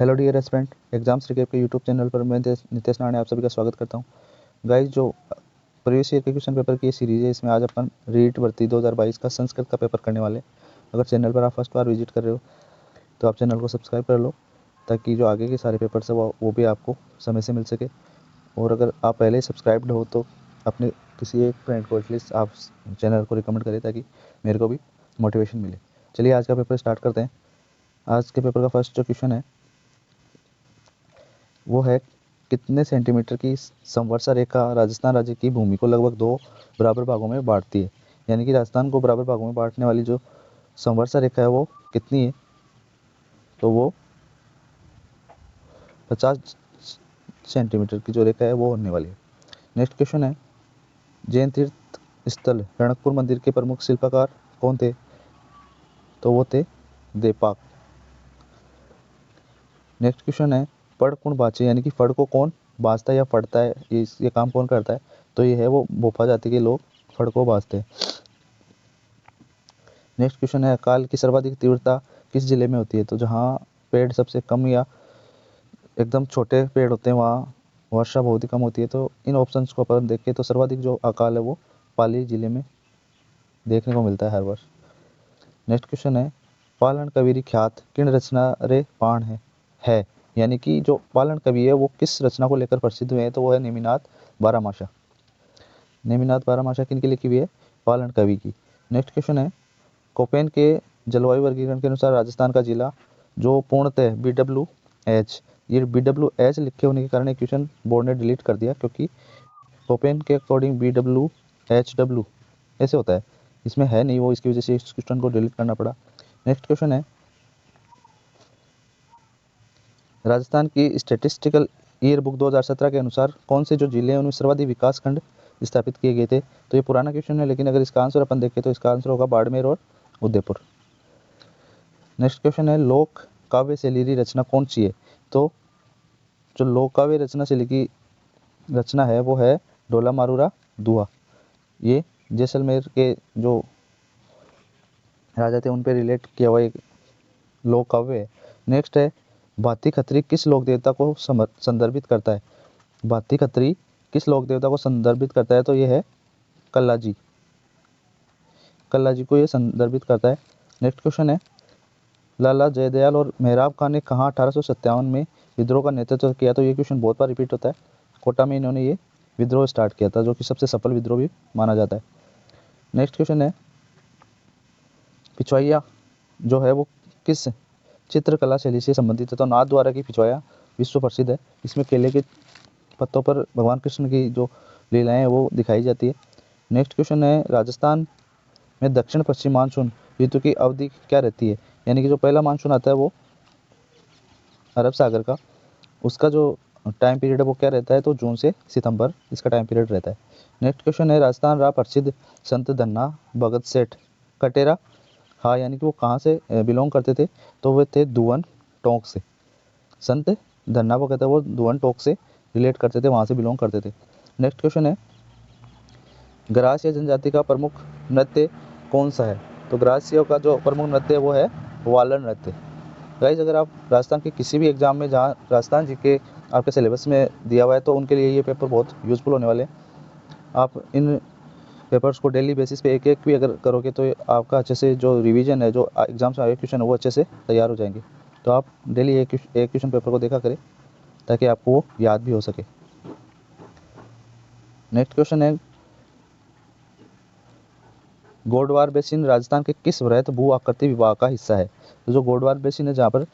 Hello dear aspirant, exams recap के YouTube channel पर मैं नितेश नारायण आप सभी का स्वागत करता हूं। गाइस, जो प्रीवियस ईयर के क्वेश्चन पेपर की सीरीज है, इसमें आज अपन रीट भर्ती 2022 का संस्कृत का पेपर करने वाले हैं। अगर चैनल पर आप फर्स्ट बार विजिट कर रहे हो तो आप चैनल को सब्सक्राइब कर लो, ताकि जो आगे के सारे पेपर्स है वो भी आपको समय से मिल सके। और अगर आप पहले ही सब्सक्राइब्ड हो तो अपने किसी एक फ्रेंड को एटलीस्ट आप चैनल को रिकमेंड करें, ताकि मेरे को भी मोटिवेशन मिले। चलिए आज का पेपर स्टार्ट करते हैं। आज के पेपर का फर्स्ट जो क्वेश्चन है वो है, कितने सेंटीमीटर की समवर्षा रेखा राजस्थान राज्य की भूमि को लगभग 2 बराबर भागों में बांटती है। यानी कि राजस्थान को बराबर भागों में बांटने वाली जो समवर्षा रेखा है वो कितनी है, तो वो 50 सेंटीमीटर की जो रेखा है वो होने वाली है। नेक्स्ट क्वेश्चन है, जैन तीर्थ स्थल रणकपुर मंदिर के प्रमुख शिल्पकार कौन थे, तो वो थे देपाक। नेक्स्ट क्वेश्चन है, फड़ कौन बाचे, यानी कि फड़ को कौन बाजता है या फड़ता है, ये काम कौन करता है, तो ये है वो भोपा जाति के लोग फड़ को बाजते हैं। नेक्स्ट क्वेश्चन है, अकाल की सर्वाधिक तीव्रता किस जिले में होती है, तो जहाँ पेड़ सबसे कम या एकदम छोटे पेड़ होते हैं वहाँ वर्षा बहुत ही कम होती है। तो इन ऑप्शंस को अपन देखें तो सर्वाधिक जो अकाल है वो पाली जिले में देखने को मिलता है हर वर्ष। नेक्स्ट क्वेश्चन है, पालन कबीरी ख्यात किन रचना रे पाण है, यानी कि जो पालन कवि है वो किस रचना को लेकर प्रसिद्ध हुए हैं, तो वो है नेमिनाथ बारहमासा। नेमिनाथ बारहमासा किन की लिखी हुई है, पालन कवि की। नेक्स्ट क्वेश्चन है, कोपेन के जलवायु वर्गीकरण के अनुसार राजस्थान का जिला जो पूर्णतः BWH, ये BWH लिखे होने के कारण एक क्वेश्चन बोर्ड ने डिलीट कर दिया, क्योंकि कोपेन के अकॉर्डिंग BWHW ऐसे होता है, इसमें है नहीं वो, इसकी वजह से इस क्वेश्चन को डिलीट करना पड़ा। नेक्स्ट क्वेश्चन है, राजस्थान की स्टैटिस्टिकल ईयर बुक 2017 के अनुसार कौन से जो जिले हैं उनमें सर्वाधिक विकास खंड स्थापित किए गए थे, तो ये पुराना क्वेश्चन है, लेकिन अगर इसका आंसर अपन देखें तो इसका आंसर होगा बाड़मेर और उदयपुर। नेक्स्ट क्वेश्चन है, लोक काव्य शैली रचना कौन सी है, तो जो लोक काव्य रचना शैली की रचना है वो है ढोला मारूरा दुआ। ये जैसलमेर के जो राजा थे उन पे रिलेट किया हुआ एक लोक काव्य है। नेक्स्ट है, भाती खत्री किस लोक देवता को संदर्भित करता है, भाती खत्री किस लोक देवता को संदर्भित करता है, तो ये है कल्लाजी। कल्लाजी को ये संदर्भित करता है। नेक्स्ट क्वेश्चन है, लाला जयदयाल और मेहराब खान ने कहाँ 1857 में विद्रोह का नेतृत्व किया, तो ये क्वेश्चन बहुत बार रिपीट होता है। कोटा में इन्होंने ये विद्रोह स्टार्ट किया था, जो कि सबसे सफल विद्रोह भी माना जाता है। नेक्स्ट क्वेश्चन है, पिछवाइया जो है वो किस चित्रकला शैली से संबंधित है, तो नाथ द्वारा की पिछवाया विश्व प्रसिद्ध है। इसमें केले के पत्तों पर भगवान कृष्ण की जो लीलाएं हैं वो दिखाई जाती है। नेक्स्ट क्वेश्चन है, राजस्थान में दक्षिण पश्चिम मानसून ऋतु की अवधि क्या रहती है, यानी कि जो पहला मानसून आता है वो अरब सागर का, उसका जो टाइम पीरियड है वो क्या रहता है, तो जून से सितंबर इसका टाइम पीरियड रहता है। नेक्स्ट क्वेश्चन है, राजस्थान रा प्रसिद्ध संत धन्ना भगत सेठ कटेरा, हाँ, यानी कि वो कहाँ से बिलोंग करते थे, तो वे थे दुवन टोंक से। संत धन्ना वो कहते हैं वो दुवन टोंक से रिलेट करते थे, वहाँ से बिलोंग करते थे। नेक्स्ट क्वेश्चन है, ग्रासीय जनजाति का प्रमुख नृत्य कौन सा है, तो ग्रासीय का जो प्रमुख नृत्य है वो है वालन नृत्य। गाइस, अगर आप राजस्थान के किसी भी एग्जाम में जहाँ राजस्थान जी के आपके सिलेबस में दिया हुआ है, तो उनके लिए ये पेपर बहुत यूज़फुल होने वाले हैं। आप इन पेपर्स को डेली बेसिस पे एक एक भी अगर करोगे तो आपका अच्छे से जो रिवीजन है, जो एग्जाम्स में आगे क्वेश्चन है वो अच्छे से तैयार हो जाएंगे। तो आप डेली एक क्वेश्चन पेपर को देखा करें, ताकि आपको वो याद भी हो सके। नेक्स्ट क्वेश्चन है, गोडवार बेसिन राजस्थान के किस वृहत भू आकृति विभाग का हिस्सा है, तो जो गोडवार बेसिन है जहाँ पर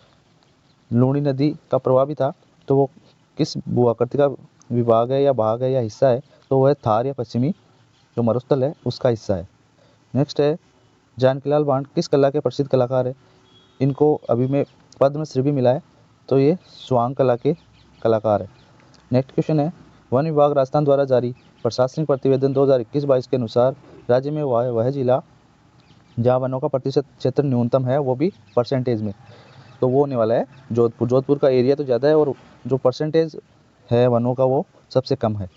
लूणी नदी का प्रवाह भी था, तो वो किस भू आकृति का विभाग है या भाग है या हिस्सा है, तो वह थार या पश्चिमी जो मरुस्थल है उसका हिस्सा है। नेक्स्ट है, जानकीलाल बांड किस कला के प्रसिद्ध कलाकार है, इनको अभी में पद्मश्री भी मिला है, तो ये स्वांग कला के कलाकार है। नेक्स्ट क्वेश्चन है, वन विभाग राजस्थान द्वारा जारी प्रशासनिक प्रतिवेदन 2021-22 के अनुसार राज्य में वह जिला जहाँ वनों का प्रतिशत क्षेत्र न्यूनतम है, वो भी परसेंटेज में, तो वो होने वाला है जोधपुर। जोधपुर का एरिया तो ज़्यादा है और जो परसेंटेज है वनों का वो सबसे कम है।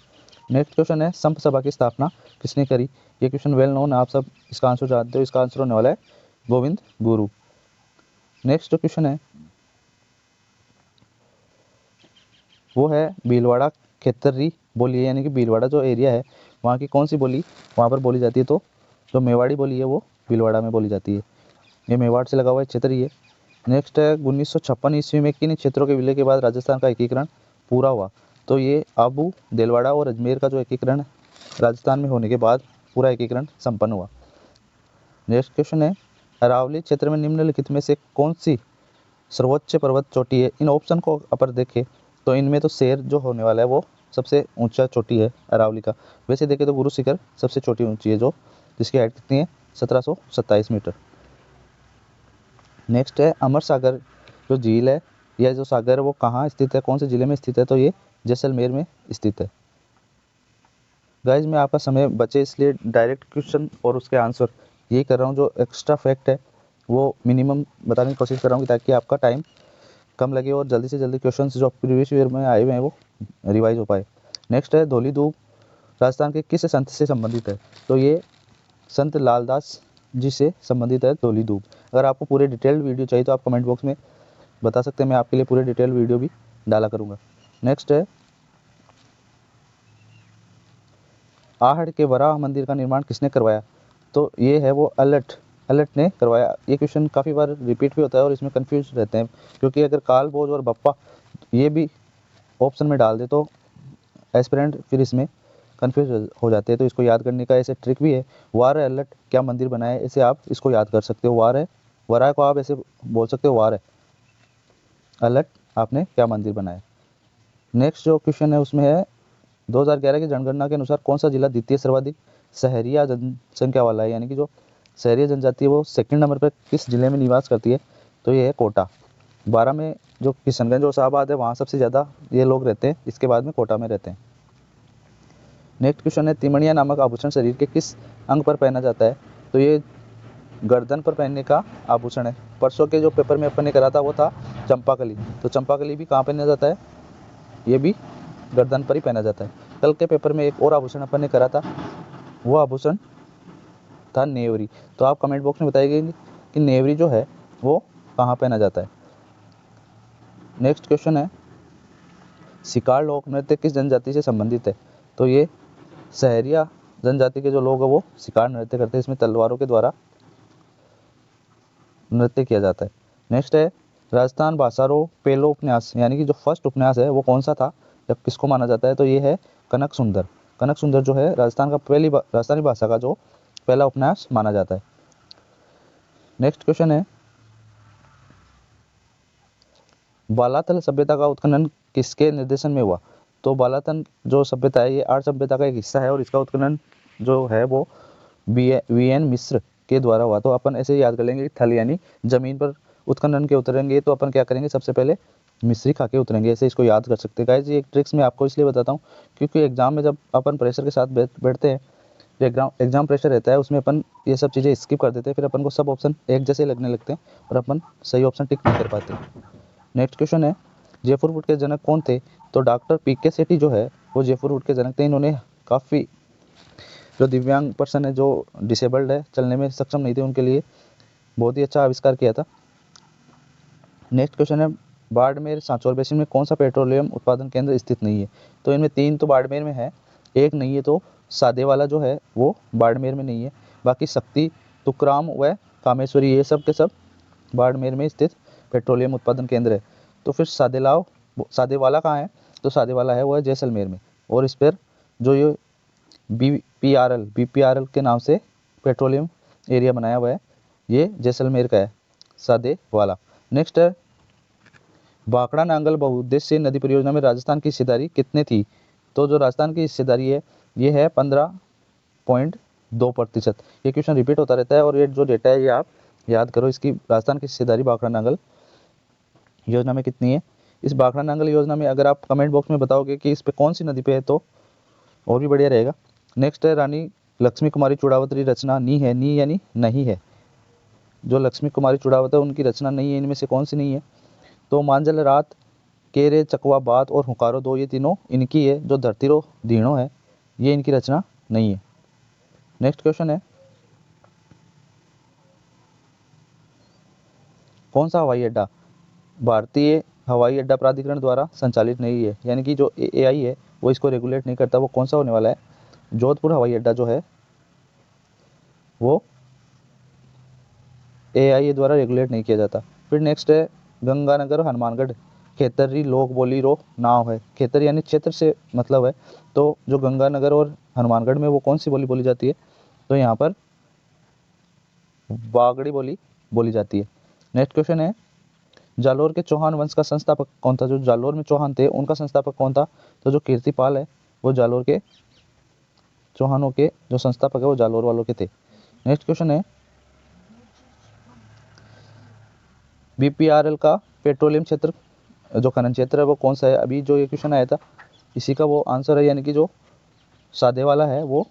नेक्स्ट क्वेश्चन है, संप सभा की स्थापना किसने करी, ये क्वेश्चन वेल नोन, आप सब इसका आंसर जानते हो, इसका आंसर होने वाला है गोविंद गुरु। नेक्स्ट क्वेश्चन है, वो है भीलवाड़ा खेतरी बोली, यानी कि भीलवाड़ा जो एरिया है वहाँ की कौन सी बोली वहाँ पर बोली जाती है, तो जो मेवाड़ी बोली है वो भीलवाड़ा में बोली जाती है। ये मेवाड़ से लगा हुआ है क्षेत्र ये। नेक्स्ट है 1956 ईस्वी में किन क्षेत्रों के विलय के बाद राजस्थान का एकीकरण पूरा हुआ, तो ये आबू, देलवाड़ा और अजमेर का जो एकीकरण राजस्थान में होने के बाद पूरा एकीकरण संपन्न हुआ। नेक्स्ट क्वेश्चन है अरावली क्षेत्र में निम्नलिखित में से कौन सी सर्वोच्च पर्वत चोटी है। इन ऑप्शन को अपर देखें तो इनमें तो शेर जो होने वाला है वो सबसे ऊंचा चोटी है अरावली का। वैसे देखें तो गुरु शिखर सबसे छोटी ऊंची है, जो जिसकी हाइट कितनी है 1727 मीटर। नेक्स्ट है अमर सागर जो झील है या जो सागर है वो कहाँ स्थित है, कौन से जिले में स्थित है, तो ये जैसलमेर में स्थित है। गाइज मैं आपका समय बचे इसलिए डायरेक्ट क्वेश्चन और उसके आंसर यही कर रहा हूँ, जो एक्स्ट्रा फैक्ट है वो मिनिमम बताने की कोशिश कर रहा हूँ ताकि आपका टाइम कम लगे और जल्दी से जल्दी क्वेश्चंस जो प्रीवियस ईयर में आए हुए हैं वो रिवाइज हो पाए। नेक्स्ट है धौली धूप राजस्थान के किस संत से संबंधित है, तो ये संत लालदास जी से संबंधित है धौली धूप। अगर आपको पूरे डिटेल्ड वीडियो चाहिए तो आप कमेंट बॉक्स में बता सकते हैं, मैं आपके लिए पूरे डिटेल वीडियो भी डाला करूँगा। नेक्स्ट है आहड़ के वराह मंदिर का निर्माण किसने करवाया, तो ये है वो अलट ने करवाया। ये क्वेश्चन काफ़ी बार रिपीट भी होता है और इसमें कंफ्यूज रहते हैं, क्योंकि अगर काल भोज और बप्पा ये भी ऑप्शन में डाल दे तो एस्पिरेंट फिर इसमें कंफ्यूज हो जाते हैं। तो इसको याद करने का ऐसे ट्रिक भी है, वार है अलट क्या मंदिर बनाया, ऐसे आप इसको याद कर सकते हो। वार है वराह को आप ऐसे बोल सकते हो, वार है अलट आपने क्या मंदिर बनाया। नेक्स्ट जो क्वेश्चन है उसमें है 2011 की जनगणना के अनुसार कौन सा जिला द्वितीय सर्वाधिक शहरिया जनसंख्या वाला है, यानी कि जो शहरी जनजाति है वो सेकंड नंबर पर किस जिले में निवास करती है, तो ये है कोटा। 12 में जो किशनगंज और शाहबाद है वहाँ सबसे ज़्यादा ये लोग रहते हैं, इसके बाद में कोटा में रहते हैं। नेक्स्ट क्वेश्चन है तिमणिया नामक आभूषण शरीर के किस अंग पर पहना जाता है, तो ये गर्दन पर पहनने का आभूषण है। परसों के जो पेपर में अपन ने करा था वो था चंपाकली, तो चंपाकली भी कहाँ पहना जाता है, ये भी गर्दन पर ही पहना जाता है। कल के पेपर में एक और आभूषण अपन ने करा था, वो आभूषण था नेवरी। तो आप कमेंट बॉक्स में बताइए कि नेवरी जो है वो कहाँ पहना जाता है। नेक्स्ट क्वेश्चन है शिकार लोक नृत्य किस जनजाति से संबंधित है, तो ये सहरिया जनजाति के जो लोग हैं वो शिकार नृत्य करते हैं, इसमें तलवारों के द्वारा नृत्य किया जाता है। नेक्स्ट है राजस्थान भाषारो पेलो उपन्यास, यानी कि जो फर्स्ट उपन्यास है वो कौन सा था, जब किसको माना जाता है, तो ये है कनक सुंदर। कनक सुंदर जो है राजस्थान का राजस्थानी भाषा का जो पहला उपन्यास माना जाता है। नेक्स्ट क्वेश्चन है बालातल सभ्यता का उत्खनन किसके निर्देशन में हुआ, तो बालातल जो सभ्यता है ये आर्य सभ्यता का एक हिस्सा है और इसका उत्खनन जो है वो वीएन मिश्र के द्वारा हुआ। तो अपन ऐसे याद कर लेंगे कि थल यानी जमीन पर उत्खनन के उतरेंगे तो अपन क्या करेंगे, सबसे पहले मिश्री खा के उतरेंगे, ऐसे इसको याद कर सकते हैं। गाइस ये एक ट्रिक्स मैं आपको इसलिए बताता हूँ क्योंकि एग्जाम में जब अपन प्रेशर के साथ बैठते हैं, जो एग्जाम प्रेशर रहता है उसमें अपन ये सब चीज़ें स्किप कर देते हैं, फिर अपन को सब ऑप्शन एक जैसे लगने लगते हैं और अपन सही ऑप्शन टिक नहीं कर पाते। नेक्स्ट क्वेश्चन है जयपुर वुड के जनक कौन थे, तो डॉक्टर पीके सेठी जो है वो जयपुर वुड के जनक थे। इन्होंने काफ़ी जो दिव्यांग पर्सन है, जो डिसेबल्ड है, चलने में सक्षम नहीं थे, उनके लिए बहुत ही अच्छा आविष्कार किया था। नेक्स्ट क्वेश्चन है बाड़मेर सांचौर बेसिन में कौन सा पेट्रोलियम उत्पादन केंद्र स्थित नहीं है, तो इनमें 3 तो बाड़मेर में है, एक नहीं है, तो सादे वाला जो है वो बाड़मेर में नहीं है। बाकी शक्ति, तुकराम व कामेश्वरी ये सब के सब बाड़मेर में स्थित पेट्रोलियम उत्पादन केंद्र है। तो फिर सादे वाला कहाँ है, तो सादे वाला है वो है जैसलमेर में, और इस पर जो ये बीपीआरएल के नाम से पेट्रोलियम एरिया बनाया हुआ है ये जैसलमेर का है, सादे वाला। नेक्स्ट है भाखड़ा नांगल बहुउद्देश्य नदी परियोजना में राजस्थान की हिस्सेदारी कितने थी, तो जो राजस्थान की हिस्सेदारी है ये है 15.2%। ये क्वेश्चन रिपीट होता रहता है और ये जो डेटा है ये आप याद करो, इसकी राजस्थान की हिस्सेदारी भाखड़ा नांगल योजना में कितनी है। इस भाखड़ा नांगल योजना में अगर आप कमेंट बॉक्स में बताओगे कि इस पे कौन सी नदी पे है तो और भी बढ़िया रहेगा। नेक्स्ट है रानी लक्ष्मी कुमारी चूड़ावती रचना नी है, नी यानी नहीं है, जो लक्ष्मी कुमारी चूड़ावत है उनकी रचना नहीं है, इनमें से कौन सी नहीं है, तो मांझल रात, केरे, चकवा बात और हुकारो दो ये तीनों इनकी है, जो धरतीरो धीणो है ये इनकी रचना नहीं है। नेक्स्ट क्वेश्चन है कौन सा हवाई अड्डा भारतीय हवाई अड्डा प्राधिकरण द्वारा संचालित नहीं है, यानी कि जो एआई है वो इसको रेगुलेट नहीं करता। वो कौन सा होने वाला है? जोधपुर हवाई अड्डा जो है वो एआई द्वारा रेगुलेट नहीं किया जाता। फिर नेक्स्ट है गंगानगर और हनुमानगढ़ खेतरी लोक बोली रो नाव है। खेतर यानी क्षेत्र से मतलब है, तो जो गंगानगर और हनुमानगढ़ में वो कौन सी बोली बोली जाती है? तो यहाँ पर बागड़ी बोली बोली जाती है। नेक्स्ट क्वेश्चन है जालोर के चौहान वंश का संस्थापक कौन था? जो जालोर में चौहान थे उनका संस्थापक कौन था? तो जो कीर्तिपाल है वो जालोर के चौहानों के जो संस्थापक है वो जालोर वालों के थे। नेक्स्ट क्वेश्चन है बीपीआरएल का पेट्रोलियम क्षेत्र जो खनन क्षेत्र है वो कौन सा है? अभी जो ये क्वेश्चन आया था इसी का वो आंसर है, यानी कि जो सादे वाला है वो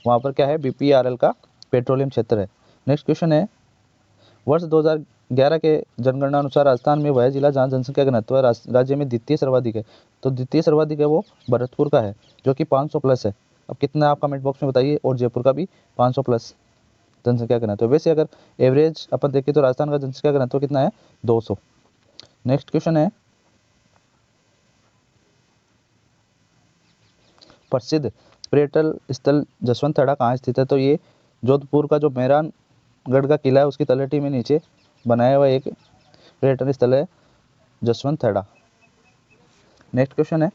वहाँ पर क्या है? बीपीआरएल का पेट्रोलियम क्षेत्र है। नेक्स्ट क्वेश्चन है वर्ष 2011 के जनगणना अनुसार राजस्थान में वह जिला जहाँ जनसंख्या घनत्व राज्य में द्वितीय सर्वाधिक है। तो द्वितीय सर्वाधिक है वो भरतपुर का है जो कि 500 प्लस है। अब कितना आप कमेंट बॉक्स में बताइए। और जयपुर का भी 500 प्लस जनसंख्या घनत्व। वैसे अगर एवरेज अपन देखें तो राजस्थान का जनसंख्या घनत्व कितना है? 200। नेक्स्ट क्वेश्चन है प्रसिद्ध पर्यटन स्थल जसवंत कहाँ स्थित है? तो ये जोधपुर का जो मेहरानगढ़ का किला है उसकी तलहटी में नीचे बनाया हुआ एक पर्यटन स्थल है जसवंत थड़ा। नेक्स्ट क्वेश्चन है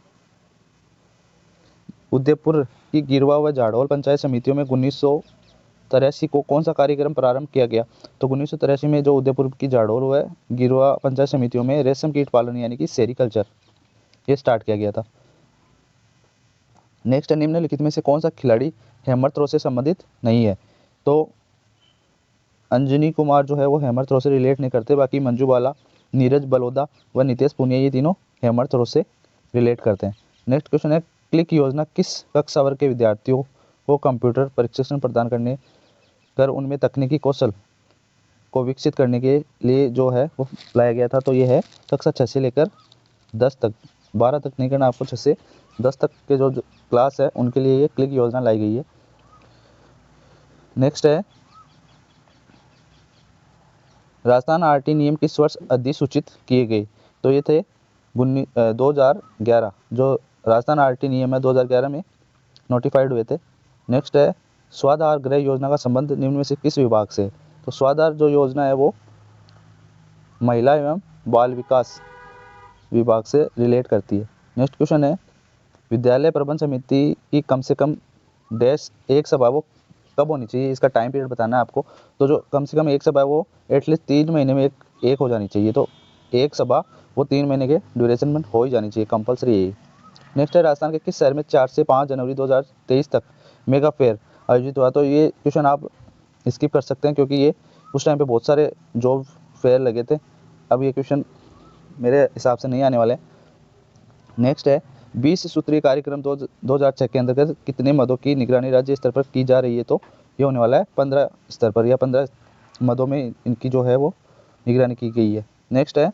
उदयपुर की गिरवा व झाड़ोल पंचायत समितियों में 1983 को कौन सा कार्यक्रम प्रारंभ किया गया? तो 1983 में जो उदयपुर की झाड़ोल व गिरवा पंचायत समितियों में रेशम कीट पालन यानी कि सेरिकल्चर ये स्टार्ट किया गया था। नेक्स्ट निम्नलिखित में से कौन सा खिलाड़ी हैमर थ्रो से संबंधित नहीं है? तो अंजनी कुमार जो है वो हैमर थ्रो से रिलेट नहीं करते, बाकी मंजू बाला, नीरज बलोदा व नितेश पुनिया ये तीनों हैमर थ्रो से रिलेट करते हैं। नेक्स्ट क्वेश्चन है क्लिक योजना किस कक्षा वर्ग के विद्यार्थियों को कंप्यूटर प्रशिक्षण प्रदान करने कर उनमें तकनीकी कौशल को विकसित करने के लिए जो है वो लाया गया था? तो ये है कक्षा 6 से लेकर 10 तक, 12 तक नहीं करना आपको, 6 से 10 तक के जो क्लास है उनके लिए ये क्लिक योजना लाई गई है। नेक्स्ट है राजस्थान आरटी नियम किस वर्ष अधिसूचित किए गए? तो ये थे 2011। जो राजस्थान आरटी नियम है 2011 में नोटिफाइड हुए थे। नेक्स्ट है स्वाधार गृह योजना का संबंध निम्न में से किस विभाग से? तो स्वाधार जो योजना है वो महिला एवं बाल विकास विभाग से रिलेट करती है। नेक्स्ट क्वेश्चन है विद्यालय प्रबंध समिति की कम से कम डैश एक सभा वो कब होनी चाहिए? इसका टाइम पीरियड बताना है आपको। तो जो कम से कम एक सभा है वो एटलीस्ट 3 महीने में एक हो जानी चाहिए। तो एक सभा वो 3 महीने के ड्यूरेशन में हो ही जानी चाहिए, कंपलसरी है। नेक्स्ट है राजस्थान के किस शहर में 4 से 5 जनवरी 2023 तक मेगा फेयर आयोजित हुआ? तो ये क्वेश्चन आप स्किप कर सकते हैं क्योंकि ये उस टाइम पे बहुत सारे जॉब फेयर लगे थे। अब ये क्वेश्चन मेरे हिसाब से नहीं आने वाले। नेक्स्ट है 20 सूत्रीय कार्यक्रम 2006 के अंतर्गत कितने मदों की निगरानी राज्य स्तर पर की जा रही है? तो ये होने वाला है 15 स्तर पर, या 15 मदों में इनकी जो है वो निगरानी की गई है। नेक्स्ट है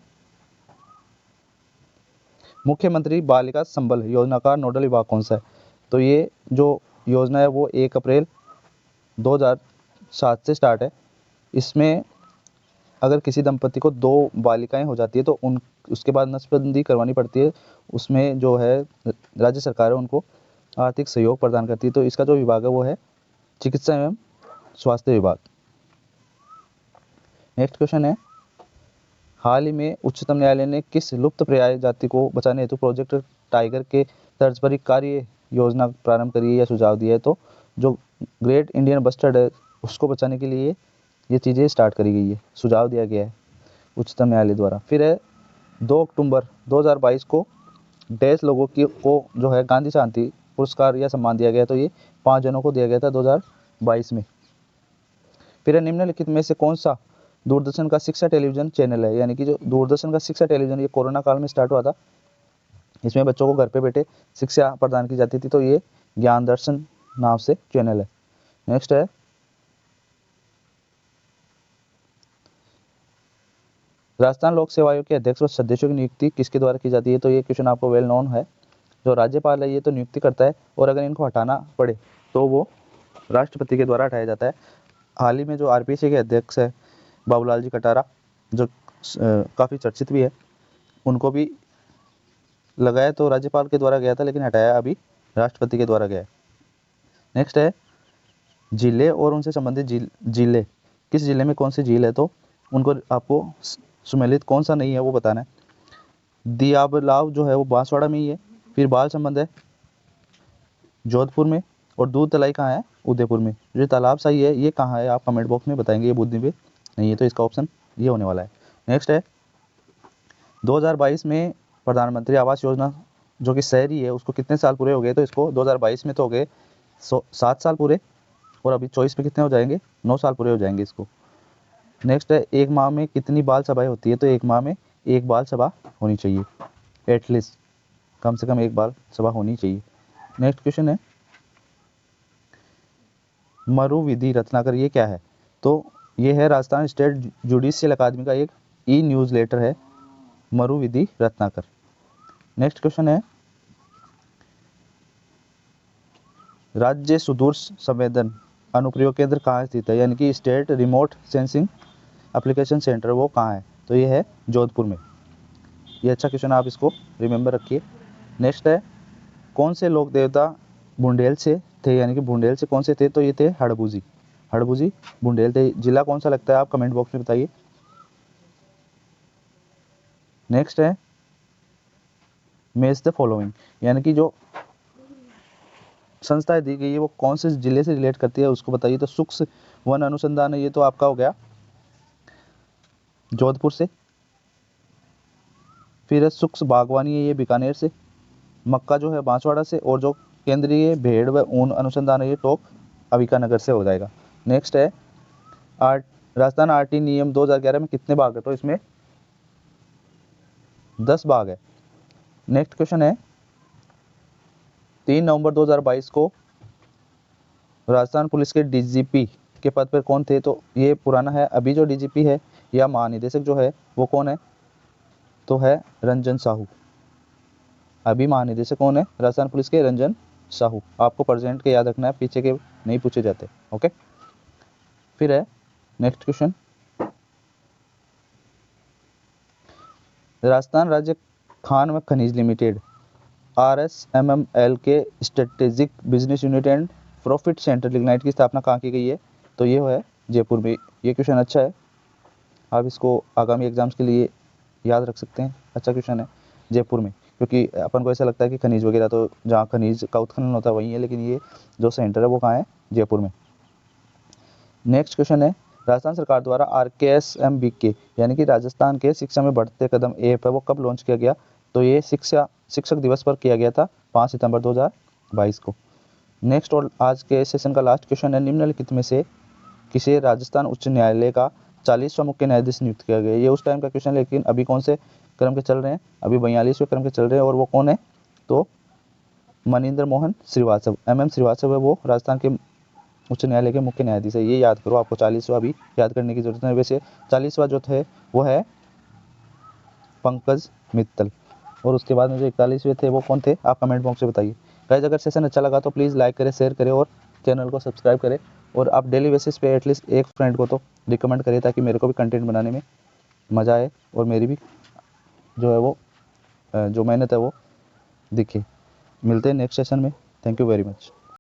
मुख्यमंत्री बालिका संबल योजना का नोडल विभाग कौन सा है? तो ये जो योजना है वो 1 अप्रैल 2007 से स्टार्ट है। इसमें अगर किसी दंपति को 2 बालिकाएं हो जाती है तो उसके बाद नसबंदी करवानी पड़ती है। उसमें जो है राज्य सरकार है उनको आर्थिक सहयोग प्रदान करती है। तो इसका जो विभाग है वो है चिकित्सा एवं स्वास्थ्य विभाग। नेक्स्ट क्वेश्चन है हाल ही में उच्चतम न्यायालय ने किस लुप्त प्राय जाति को बचाने हेतु प्रोजेक्ट टाइगर के तर्ज पर एक कार्य योजना प्रारंभ करी है या सुझाव दिया है? तो जो ग्रेट इंडियन बस्टर्ड है उसको बचाने के लिए ये चीज़ें स्टार्ट करी गई है, सुझाव दिया गया है उच्चतम न्यायालय द्वारा। फिर है 2 अक्टूबर 2022 को डैश लोगों को जो है गांधी शांति पुरस्कार या सम्मान दिया गया। तो ये 5 जनों को दिया गया था 2022 में। फिर है निम्नलिखित में से कौन सा दूरदर्शन का शिक्षा टेलीविजन चैनल है? यानी कि जो दूरदर्शन का शिक्षा टेलीविजन ये कोरोना काल में स्टार्ट हुआ था। इसमें बच्चों को घर पे बैठे शिक्षा प्रदान की जाती थी। तो ये ज्ञान दर्शन नाम से चैनल है। नेक्स्ट है राजस्थान लोक सेवा आयोग के अध्यक्ष व सदस्यों की नियुक्ति किसके द्वारा की जाती है? तो ये क्वेश्चन आपको वेल नोन है। जो राज्यपाल है ये तो नियुक्ति करता है और अगर इनको हटाना पड़े तो वो राष्ट्रपति के द्वारा हटाया जाता है। हाल ही में जो आरपीसी के अध्यक्ष है बाबूलाल जी कटारा जो काफ़ी चर्चित भी है, उनको भी लगाया तो राज्यपाल के द्वारा गया था, लेकिन हटाया अभी राष्ट्रपति के द्वारा गया है। नेक्स्ट है जिले और उनसे संबंधित जिले, किस जिले में कौन सी झील है, तो उनको आपको सुमेलित कौन सा नहीं है वो बताना है। दियाबलाव जो है वो बांसवाड़ा में ही है। फिर बाल संबंध है जोधपुर में, और दूध तलाई कहाँ है, उदयपुर में। जो तालाब सही है ये कहाँ है, आप कमेंट बॉक्स में बताएंगे। ये बुद्धि पे नहीं है, तो इसका ऑप्शन ये होने वाला है। नेक्स्ट है 2022 में प्रधानमंत्री आवास योजना जो कि शहरी है उसको कितने साल पूरे हो गए, तो इसको 2022 में तो हो गए 7 साल पूरे, और अभी 24 में कितने हो जाएंगे, 9 साल पूरे हो जाएंगे इसको। नेक्स्ट है एक माह में कितनी बाल सभाएं होती है, तो एक माह में एक बाल सभा होनी चाहिए, एटलीस्ट कम से कम एक बाल सभा होनी चाहिए। नेक्स्ट क्वेश्चन है मरु विधि रत्नाकर, ये क्या है, तो ये है राजस्थान स्टेट जुडिशियल अकादमी का एक ई न्यूज़ लेटर है, मरु विधि रत्नाकर। नेक्स्ट क्वेश्चन है राज्य सुदूर संवेदन अनुप्रयोग केंद्र कहाँ स्थित है, यानी कि state remote sensing application centre वो कहाँ है, तो ये है जोधपुर में। ये अच्छा क्वेश्चन, आप इसको रिमेंबर रखिए। नेक्स्ट है कौन से लोक देवता बुंदेल से थे, यानी कि बुंदेल से कौन से थे, तो ये थे हड़बूजी, हड़बूजी बुंदेल थे। जिला कौन सा लगता है आप कमेंट बॉक्स में बताइए। नेक्स्ट है मैच द फॉलोइंग, यानी कि जो संस्थाएं दी गई है वो कौन से जिले से रिलेट करती है उसको बताइए। तो सूक्ष्म वन अनुसंधान है, ये तो आपका हो गया जोधपुर से। फिर है सूक्ष्म बागवानी है, ये बीकानेर से। मक्का जो है बांसवाड़ा से, और जो केंद्रीय भेड़ व ऊन अनुसंधान है ये टोक अविकानगर से हो जाएगा। नेक्स्ट है राजस्थान आरटी नियम 2011 में कितने भाग है, तो इसमें 10 भाग है। नेक्स्ट क्वेश्चन है 3 नवंबर 2022 को राजस्थान पुलिस के डीजीपी के पद पर कौन थे, तो ये पुराना है। अभी जो डीजीपी है या महानिदेशक जो है वो कौन है, तो है रंजन साहू। अभी महानिदेशक कौन है, राजस्थान पुलिस के रंजन साहू। आपको प्रेजेंट के याद रखना है, पीछे के नहीं पूछे जाते। ओके, फिर है नेक्स्ट क्वेश्चन राजस्थान राज्य खान व खनिज लिमिटेड RSMML के strategic business unit and profit centre lignite की स्थापना कहाँ की गई है, तो ये है जयपुर में। ये क्वेश्चन अच्छा है, आप इसको आगामी एग्जाम्स के लिए याद रख सकते हैं। अच्छा क्वेश्चन है, जयपुर में, क्योंकि अपन को ऐसा लगता है कि खनिज वगैरह तो जहाँ खनिज का उत्खनन होता है वहीं है, लेकिन ये जो सेंटर है वो कहाँ है, जयपुर में। नेक्स्ट क्वेश्चन है राजस्थान सरकार द्वारा RKSMBK यानी कि राजस्थान के शिक्षा में बढ़ते कदम ऐप है वो कब लॉन्च किया गया, तो ये शिक्षक दिवस पर किया गया था 5 सितंबर 2022 को। नेक्स्ट और आज के सेशन का लास्ट क्वेश्चन है निम्नलिखित में से किसे राजस्थान उच्च न्यायालय का 40वां मुख्य न्यायाधीश नियुक्त किया गया। ये उस टाइम का क्वेश्चन, लेकिन अभी कौन से क्रम के चल रहे हैं, अभी 42वें क्रम के चल रहे हैं, और वो कौन है, तो मनिंदर मोहन श्रीवास्तव, MM श्रीवास्तव है वो राजस्थान के उच्च न्यायालय के मुख्य न्यायाधीश है। ये याद करो, आपको 40वां भी याद करने की जरूरत है। वैसे 40वां जो थे वो है पंकज मित्तल, और उसके बाद में जो 41वें थे वो कौन थे, आप कमेंट बॉक्स में बताइए। गाइस अगर सेशन अच्छा लगा तो प्लीज़ लाइक करें, शेयर करें और चैनल को सब्सक्राइब करें, और आप डेली बेसिस पे एटलीस्ट एक फ्रेंड को तो रिकमेंड करें ताकि मेरे को भी कंटेंट बनाने में मज़ा आए और मेरी भी जो है वो जो मेहनत है वो दिखे। मिलते हैं नेक्स्ट सेशन में। Thank you very much.